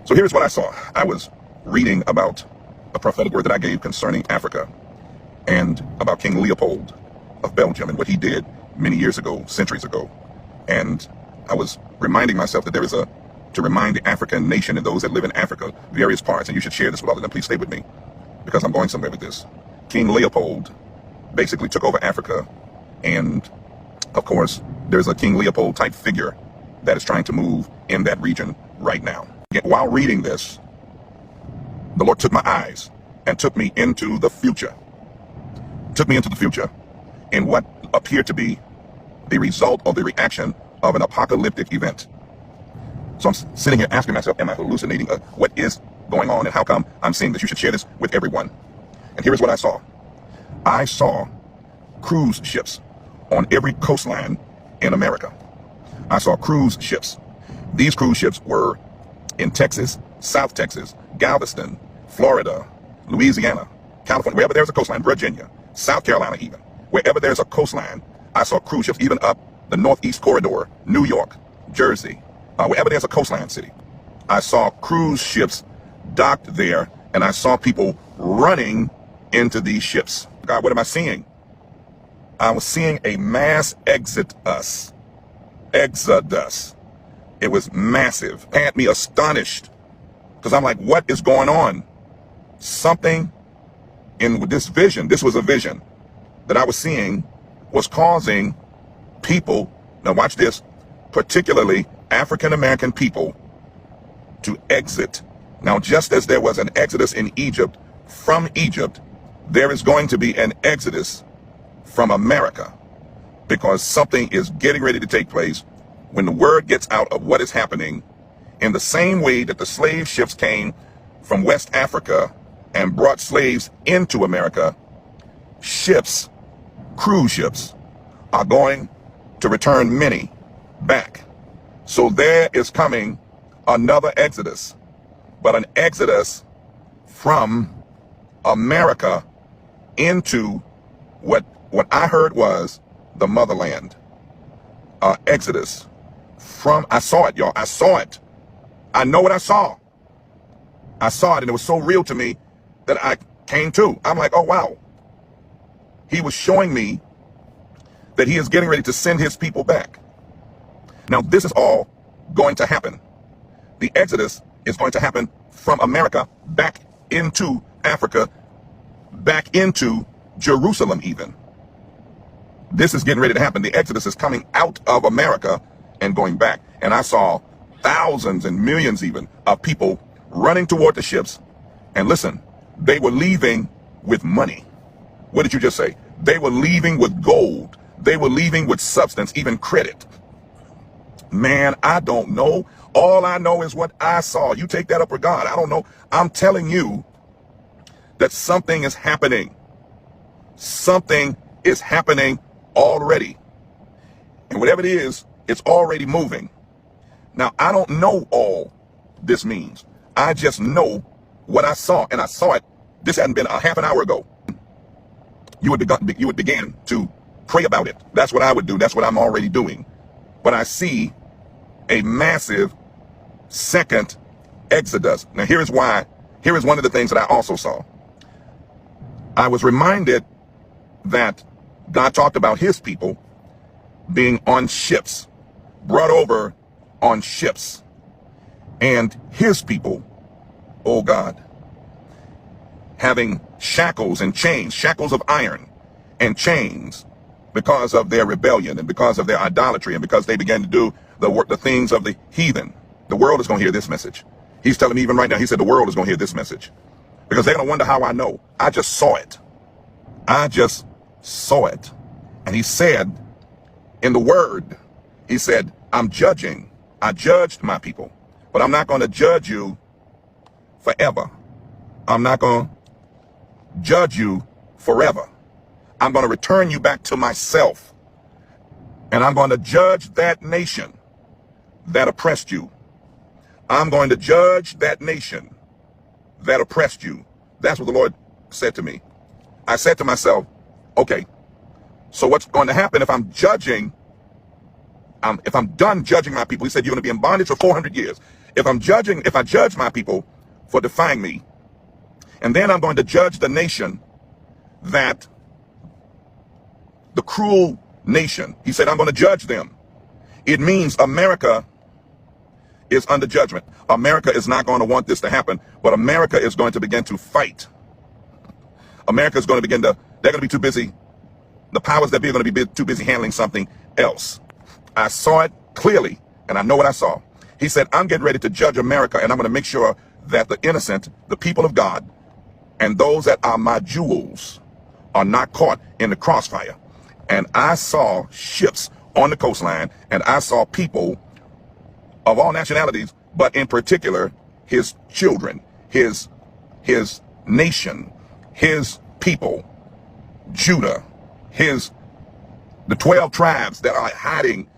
So here's what I saw. I was reading about a prophetic word that I gave concerning Africa and about King Leopold of Belgium and what he did many years ago, centuries ago. And I was reminding myself that there is to remind the African nation and those that live in Africa, various parts, and you should share this with all of them. Please stay with me because I'm going somewhere with this. King Leopold basically took over Africa, and of course, there's a King Leopold type figure that is trying to move in that region right now. While reading this, the Lord took my eyes and took me into the future. Took me into the future in what appeared to be the result or the reaction of an apocalyptic event. So I'm sitting here asking myself, am I hallucinating? What is going on and how come I'm seeing this? You should share this with everyone. And here's what I saw. I saw cruise ships on every coastline in America. I saw cruise ships. These cruise ships were in Texas, South Texas, Galveston, Florida, Louisiana, California, wherever there's a coastline, Virginia, South Carolina even. Wherever there's a coastline, I saw cruise ships, even up the Northeast Corridor, New York, Jersey, wherever there's a coastline city. I saw cruise ships docked there, and I saw people running into these ships. God, what am I seeing? I was seeing a mass exodus. It was massive. It had me astonished because I'm like, what is going on? Something in this vision, this was a vision that I was seeing, was causing people, now watch this, particularly African-American people, to exit. Now, just as there was an exodus in Egypt, from Egypt, there is going to be an exodus from America, because something is getting ready to take place when the word gets out of what is happening. In the same way that the slave ships came from West Africa and brought slaves into America, ships, cruise ships, are going to return many back. So there is coming another exodus, but an exodus from America into what I heard was the motherland. Exodus from, I saw it, y'all. I saw it. I know what I saw. I saw it, and it was so real to me that I came to. I'm like, oh, wow. He was showing me that he is getting ready to send his people back. Now, this is all going to happen. The Exodus is going to happen from America back into Africa, back into Jerusalem even. This is getting ready to happen. The Exodus is coming out of America and going back. And I saw thousands and millions even of people running toward the ships. And listen, they were leaving with money. What did you just say? They were leaving with gold. They were leaving with substance, even credit. Man, I don't know. All I know is what I saw. You take that up with God. I don't know. I'm telling you that something is happening. Something is happening already. And whatever it is, it's already moving. Now, I don't know all this means. I just know what I saw, and I saw it. This hadn't been a half an hour ago. You would begin to pray about it. That's what I would do. That's what I'm already doing. But I see a massive second exodus. Now, here is why. Here is one of the things that I also saw. I was reminded that God talked about his people being on ships, brought over on ships, and his people, oh God, having shackles and chains, shackles of iron and chains, because of their rebellion and because of their idolatry and because they began to do the things of the heathen. The world is going to hear this message. He's telling me even right now, he said the world is going to hear this message because they're going to wonder how I know. I just saw it. I just saw it. And he said in the word, he said, I'm judging. I judged my people, but I'm not going to judge you forever. I'm not going to judge you forever. I'm going to return you back to myself, and I'm going to judge that nation that oppressed you. I'm going to judge that nation that oppressed you. That's what the Lord said to me. I said to myself, okay, so what's going to happen if I'm judging, if I'm done judging my people? He said, you're going to be in bondage for 400 years. If I judge my people for defying me, and then I'm going to judge the nation, that the cruel nation, he said, I'm going to judge them. It means America is under judgment. America is not going to want this to happen, but America is going to begin to fight. America is going to they're going to be too busy. The powers that be are going to be too busy handling something else. I saw it clearly, and I know what I saw. He said, I'm getting ready to judge America, and I'm going to make sure that the innocent, the people of God, and those that are my jewels are not caught in the crossfire. And I saw ships on the coastline, and I saw people of all nationalities, but in particular, his children, his nation, his people, Judah, the 12 tribes that are hiding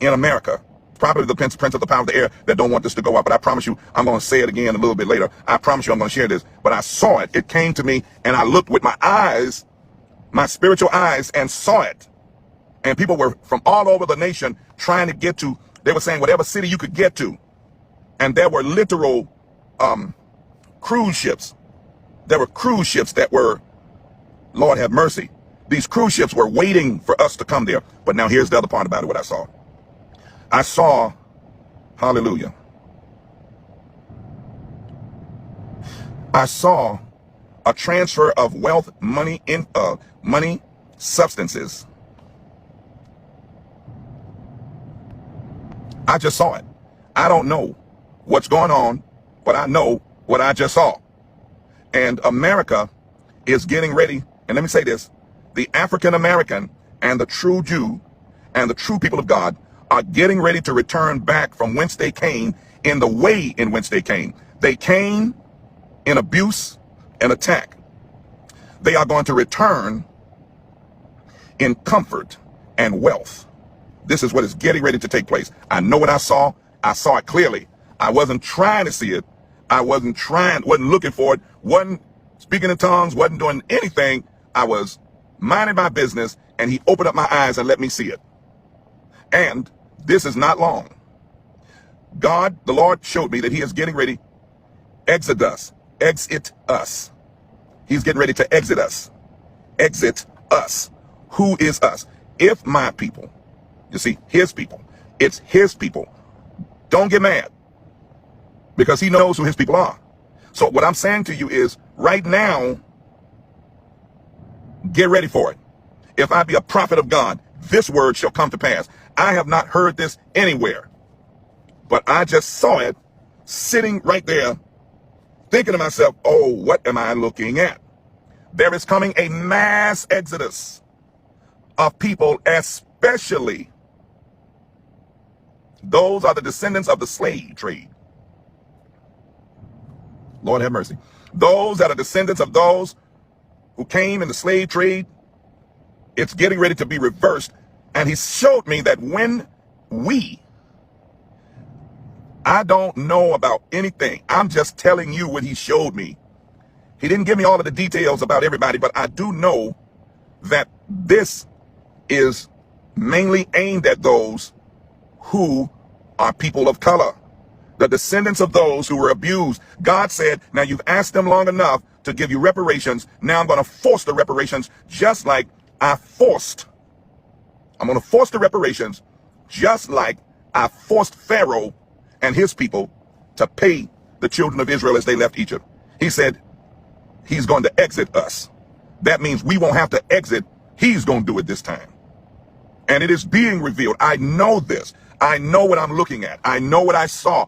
in America. Probably the prince of the power of the air that don't want this to go out. But I promise you, I'm going to say it again a little bit later. I promise you I'm going to share this. But I saw it. It came to me, and I looked with my eyes, my spiritual eyes, and saw it. And people were from all over the nation trying to get to, they were saying whatever city you could get to. And there were literal cruise ships. There were cruise ships that were, Lord have mercy. These cruise ships were waiting for us to come there. But now here's the other part about it, what I saw. I saw, hallelujah, I saw a transfer of wealth, money, substances. I just saw it. I don't know what's going on, but I know what I just saw. And America is getting ready. And let me say this, the African American and the true Jew and the true people of God are getting ready to return back from whence they came in the way in which they came. They came in abuse and attack. They are going to return in comfort and wealth. This is what is getting ready to take place. I know what I saw. I saw it clearly. I wasn't trying to see it. I wasn't looking for it, wasn't speaking in tongues, wasn't doing anything. I was minding my business, and he opened up my eyes and let me see it. And this is not long. God, the Lord, showed me that he is getting ready, exit us. He's getting ready to exit us. Exit us. Who is us? If my people, you see, his people, it's his people. Don't get mad, because he knows who his people are. So what I'm saying to you is, right now, get ready for it. If I be a prophet of God, this word shall come to pass. I have not heard this anywhere, but I just saw it sitting right there, thinking to myself, oh, what am I looking at? There is coming a mass exodus of people, especially those are the descendants of the slave trade. Lord have mercy. Those that are descendants of those who came in the slave trade, it's getting ready to be reversed. And he showed me that when I don't know about anything. I'm just telling you what he showed me. He didn't give me all of the details about everybody, but I do know that this is mainly aimed at those who are people of color, the descendants of those who were abused. God said, now you've asked them long enough to give you reparations. Now I'm going to force the reparations, just like I'm going to force the reparations, just like I forced Pharaoh and his people to pay the children of Israel as they left Egypt. He said he's going to exit us. That means we won't have to exit. He's going to do it this time. And it is being revealed. I know this. I know what I'm looking at. I know what I saw.